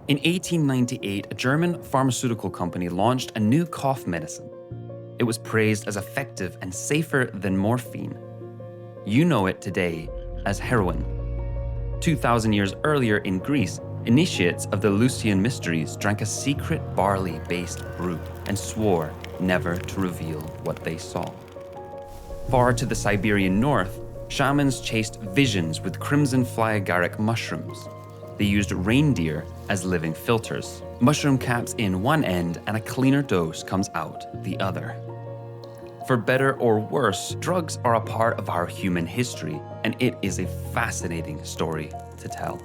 In 1898, a German pharmaceutical company launched a new cough medicine. It was praised as effective and safer than morphine. You know it today as heroin. 2,000 years earlier in Greece, initiates of the Lucian Mysteries drank a secret barley-based brew and swore never to reveal what they saw. Far to the Siberian north, shamans chased visions with crimson fly agaric mushrooms. They used reindeer as living filters. Mushroom caps in one end and a cleaner dose comes out the other. For better or worse, drugs are a part of our human history, and it is a fascinating story to tell.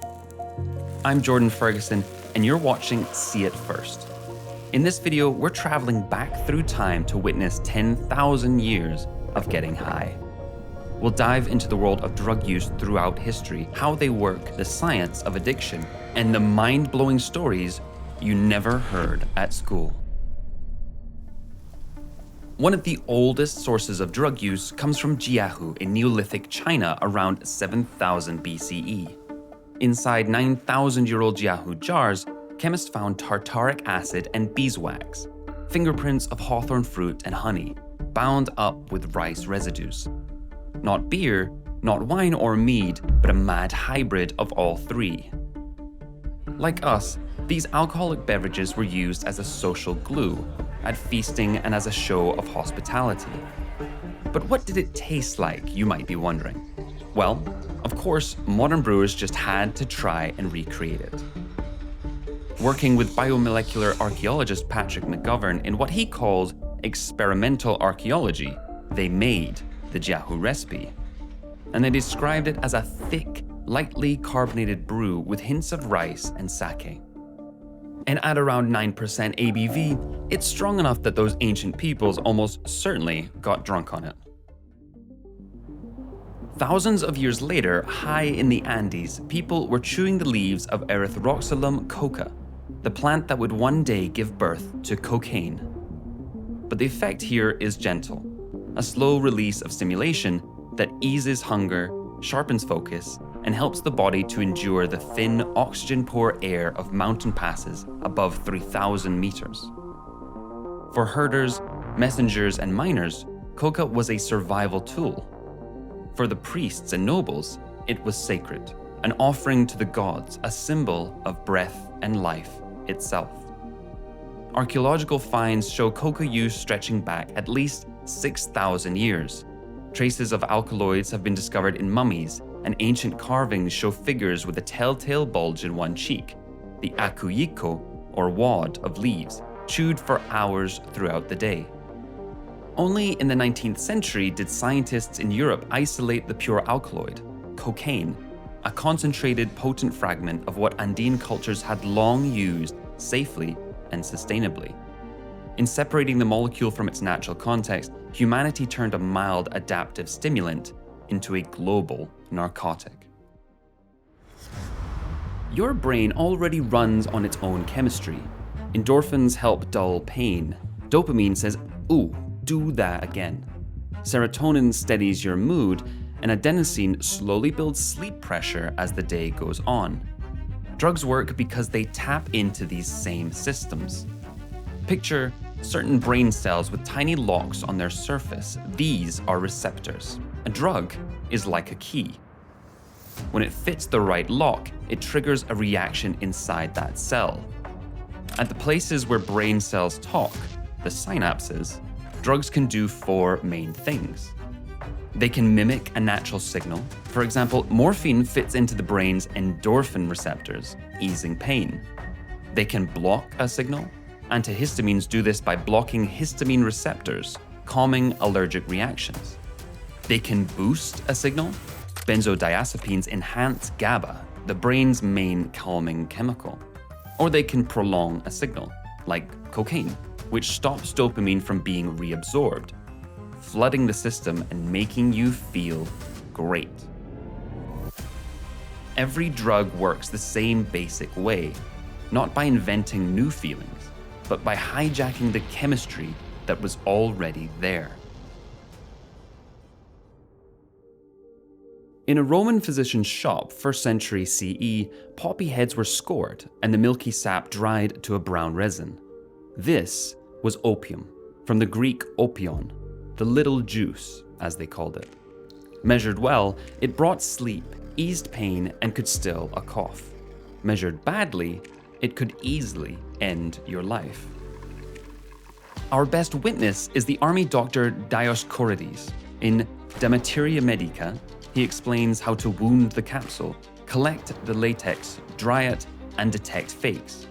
I'm Jordan Ferguson, and you're watching See It First. In this video, we're traveling back through time to witness 10,000 years of getting high. We'll dive into the world of drug use throughout history, how they work, the science of addiction, and the mind-blowing stories you never heard at school. One of the oldest sources of drug use comes from Jiahu in Neolithic China around 7000 BCE. Inside 9,000-year-old Jiahu jars, chemists found tartaric acid and beeswax, fingerprints of hawthorn fruit and honey, bound up with rice residues. Not beer, not wine or mead, but a mad hybrid of all three. Like us, these alcoholic beverages were used as a social glue, at feasting and as a show of hospitality. But what did it taste like, you might be wondering? Well, of course, modern brewers just had to try and recreate it. Working with biomolecular archaeologist Patrick McGovern in what he called experimental archaeology, they made the Jiahu recipe. And they described it as a thick, lightly carbonated brew with hints of rice and sake. And at around 9% ABV, it's strong enough that those ancient peoples almost certainly got drunk on it. Thousands of years later, high in the Andes, people were chewing the leaves of Erythroxylum coca, the plant that would one day give birth to cocaine. But the effect here is gentle, a slow release of stimulation that eases hunger, sharpens focus, and helps the body to endure the thin, oxygen-poor air of mountain passes above 3,000 meters. For herders, messengers, and miners, coca was a survival tool. For the priests and nobles, it was sacred, an offering to the gods, a symbol of breath and life itself. Archaeological finds show coca use stretching back at least 6,000 years. Traces of alkaloids have been discovered in mummies, and ancient carvings show figures with a telltale bulge in one cheek, the akuyiko, or wad of leaves, chewed for hours throughout the day. Only in the 19th century did scientists in Europe isolate the pure alkaloid, cocaine, a concentrated, potent fragment of what Andean cultures had long used safely and sustainably. In separating the molecule from its natural context, humanity turned a mild adaptive stimulant into a global narcotic. Your brain already runs on its own chemistry. Endorphins help dull pain. Dopamine says, "Ooh, do that again." Serotonin steadies your mood, and adenosine slowly builds sleep pressure as the day goes on. Drugs work because they tap into these same systems. Picture certain brain cells with tiny locks on their surface. These are receptors. A drug is like a key. When it fits the right lock, it triggers a reaction inside that cell. At the places where brain cells talk, the synapses, drugs can do four main things. They can mimic a natural signal. For example, morphine fits into the brain's endorphin receptors, easing pain. They can block a signal. Antihistamines do this by blocking histamine receptors, calming allergic reactions. They can boost a signal. Benzodiazepines enhance GABA, the brain's main calming chemical. Or they can prolong a signal, like cocaine, which stops dopamine from being reabsorbed, flooding the system and making you feel great. Every drug works the same basic way, not by inventing new feelings, but by hijacking the chemistry that was already there. In a Roman physician's shop, 1st century CE, poppy heads were scored and the milky sap dried to a brown resin. This was opium, from the Greek opion, the little juice, as they called it. Measured well, it brought sleep, eased pain, and could still a cough. Measured badly, it could easily end your life. Our best witness is the army doctor Dioscorides. In De Materia Medica, he explains how to wound the capsule, collect the latex, dry it, and detect fakes.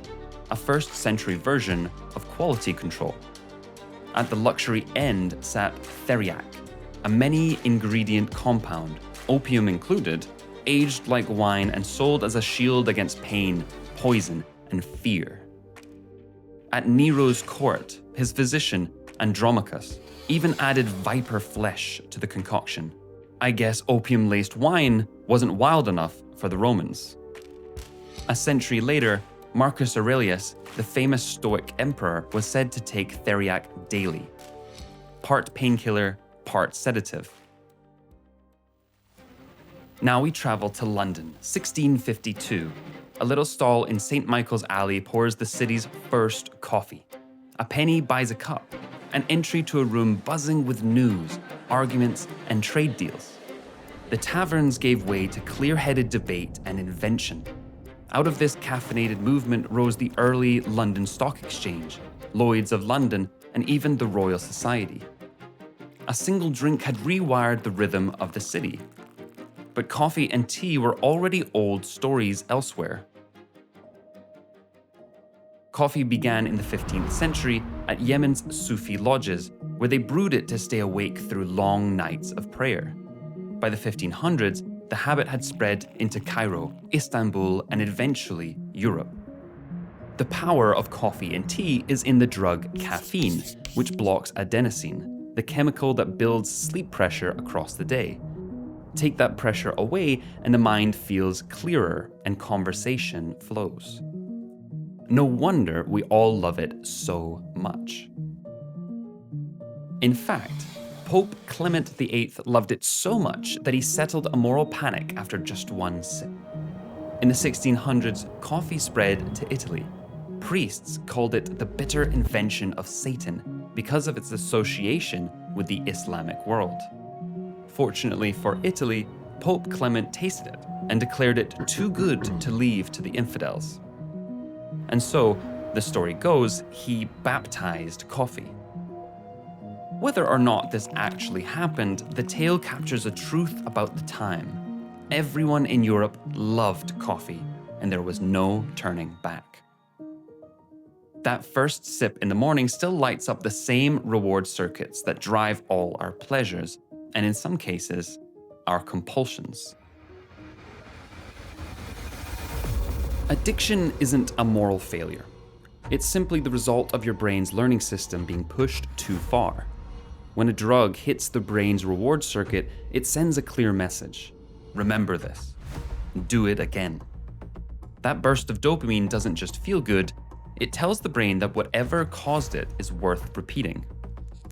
A 1st century version of quality control. At the luxury end sat theriac, a many-ingredient compound, opium included, aged like wine and sold as a shield against pain, poison, and fear. At Nero's court, his physician, Andromachus, even added viper flesh to the concoction. I guess opium-laced wine wasn't wild enough for the Romans. A century later, Marcus Aurelius, the famous Stoic emperor, was said to take theriac daily. Part painkiller, part sedative. Now we travel to London, 1652. A little stall in St. Michael's Alley pours the city's first coffee. A penny buys a cup, an entry to a room buzzing with news, arguments, and trade deals. The taverns gave way to clear-headed debate and invention. Out of this caffeinated movement rose the early London Stock Exchange, Lloyd's of London, and even the Royal Society. A single drink had rewired the rhythm of the city. But coffee and tea were already old stories elsewhere. Coffee began in the 15th century at Yemen's Sufi lodges, where they brewed it to stay awake through long nights of prayer. By the 1500s, the habit had spread into Cairo, Istanbul, and eventually Europe. The power of coffee and tea is in the drug caffeine, which blocks adenosine, the chemical that builds sleep pressure across the day. Take that pressure away and the mind feels clearer and conversation flows. No wonder we all love it so much. In fact, Pope Clement VIII loved it so much that he settled a moral panic after just one sip. In the 1600s, coffee spread to Italy. Priests called it the bitter invention of Satan because of its association with the Islamic world. Fortunately for Italy, Pope Clement tasted it and declared it too good to leave to the infidels. And so, the story goes, he baptized coffee. Whether or not this actually happened, the tale captures a truth about the time. Everyone in Europe loved coffee, and there was no turning back. That first sip in the morning still lights up the same reward circuits that drive all our pleasures, and in some cases, our compulsions. Addiction isn't a moral failure. It's simply the result of your brain's learning system being pushed too far. When a drug hits the brain's reward circuit, it sends a clear message. Remember this. Do it again. That burst of dopamine doesn't just feel good, it tells the brain that whatever caused it is worth repeating.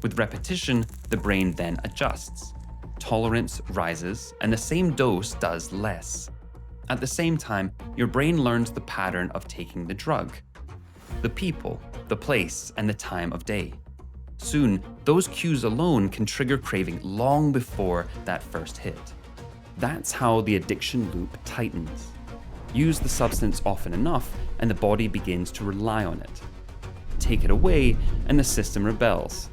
With repetition, the brain then adjusts. Tolerance rises, and the same dose does less. At the same time, your brain learns the pattern of taking the drug. The people, the place, and the time of day. Soon, those cues alone can trigger craving long before that first hit. That's how the addiction loop tightens. Use the substance often enough, and the body begins to rely on it. Take it away, and the system rebels.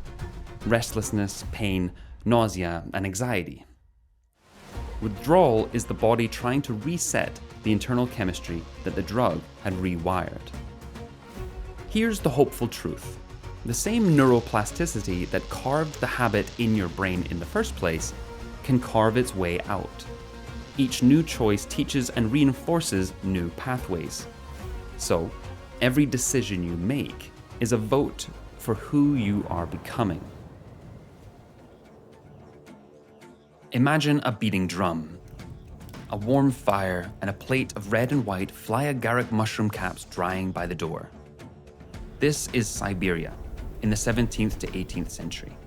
Restlessness, pain, nausea, and anxiety. Withdrawal is the body trying to reset the internal chemistry that the drug had rewired. Here's the hopeful truth. The same neuroplasticity that carved the habit in your brain in the first place can carve its way out. Each new choice teaches and reinforces new pathways. So, every decision you make is a vote for who you are becoming. Imagine a beating drum, a warm fire, and a plate of red and white fly agaric mushroom caps drying by the door. This is Siberia in the 17th to 18th century.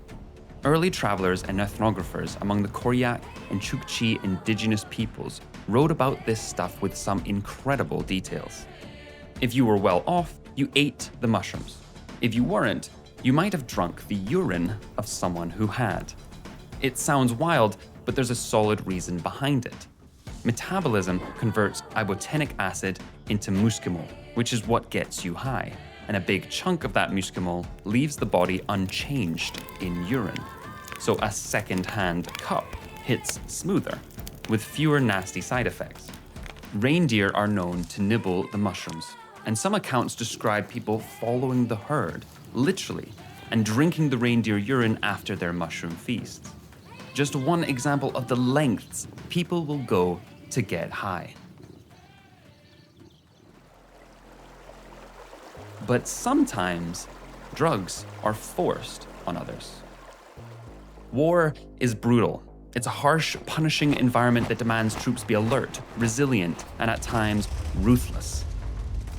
Early travelers and ethnographers among the Koryak and Chukchi indigenous peoples wrote about this stuff with some incredible details. If you were well off, you ate the mushrooms. If you weren't, you might have drunk the urine of someone who had. It sounds wild, but there's a solid reason behind it. Metabolism converts ibotenic acid into muscimol, which is what gets you high, and a big chunk of that muscimol leaves the body unchanged in urine. So a second-hand cup hits smoother, with fewer nasty side effects. Reindeer are known to nibble the mushrooms, and some accounts describe people following the herd, literally, and drinking the reindeer urine after their mushroom feasts. Just one example of the lengths people will go to get high. But sometimes, drugs are forced on others. War is brutal. It's a harsh, punishing environment that demands troops be alert, resilient, and at times, ruthless.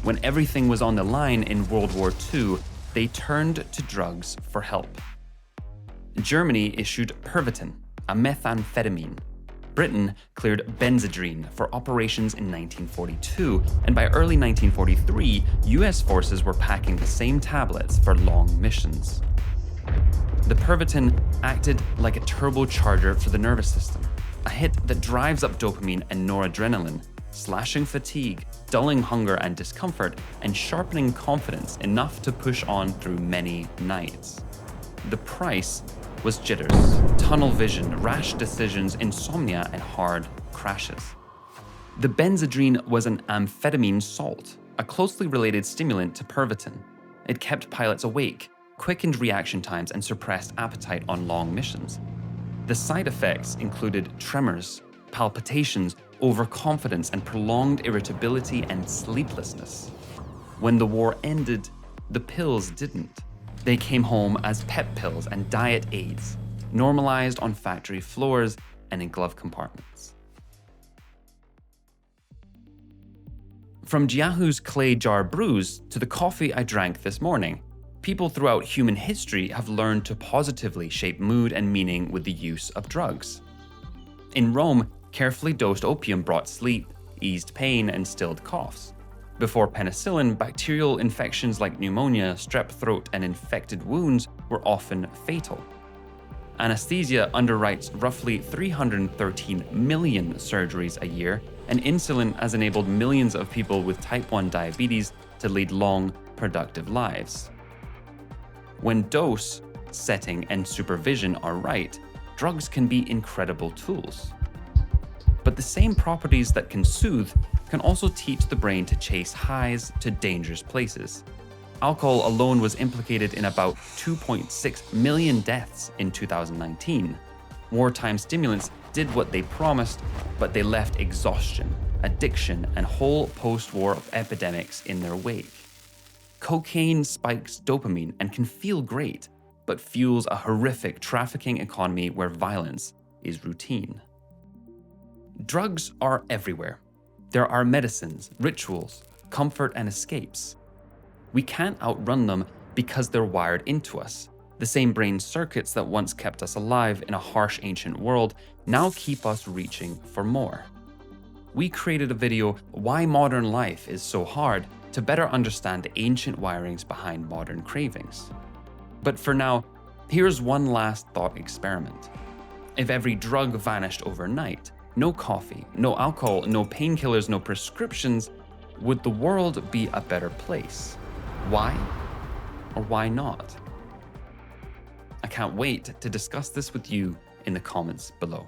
When everything was on the line in World War II, they turned to drugs for help. Germany issued Pervitin, a methamphetamine. Britain cleared Benzedrine for operations in 1942, and by early 1943, US forces were packing the same tablets for long missions. The Pervitin acted like a turbocharger for the nervous system, a hit that drives up dopamine and noradrenaline, slashing fatigue, dulling hunger and discomfort, and sharpening confidence enough to push on through many nights. The price was jitters, tunnel vision, rash decisions, insomnia, and hard crashes. The Benzedrine was an amphetamine salt, a closely related stimulant to Pervitin. It kept pilots awake, quickened reaction times, and suppressed appetite on long missions. The side effects included tremors, palpitations, overconfidence, and prolonged irritability and sleeplessness. When the war ended, the pills didn't. They came home as pep pills and diet aids, normalized on factory floors and in glove compartments. From Jiahu's clay jar brews to the coffee I drank this morning, people throughout human history have learned to positively shape mood and meaning with the use of drugs. In Rome, carefully dosed opium brought sleep, eased pain, and stilled coughs. Before penicillin, bacterial infections like pneumonia, strep throat, and infected wounds were often fatal. Anesthesia underwrites roughly 313 million surgeries a year, and insulin has enabled millions of people with type 1 diabetes to lead long, productive lives. When dose, setting, and supervision are right, drugs can be incredible tools. But the same properties that can soothe can also teach the brain to chase highs to dangerous places. Alcohol alone was implicated in about 2.6 million deaths in 2019. Wartime stimulants did what they promised, but they left exhaustion, addiction, and whole post-war epidemics in their wake. Cocaine spikes dopamine and can feel great, but fuels a horrific trafficking economy where violence is routine. Drugs are everywhere. There are medicines, rituals, comfort, and escapes. We can't outrun them because they're wired into us. The same brain circuits that once kept us alive in a harsh ancient world now keep us reaching for more. We created a video, Why Modern Life is So Hard, to better understand the ancient wirings behind modern cravings. But for now, here's one last thought experiment. If every drug vanished overnight, no coffee, no alcohol, no painkillers, no prescriptions, would the world be a better place? Why or why not? I can't wait to discuss this with you in the comments below.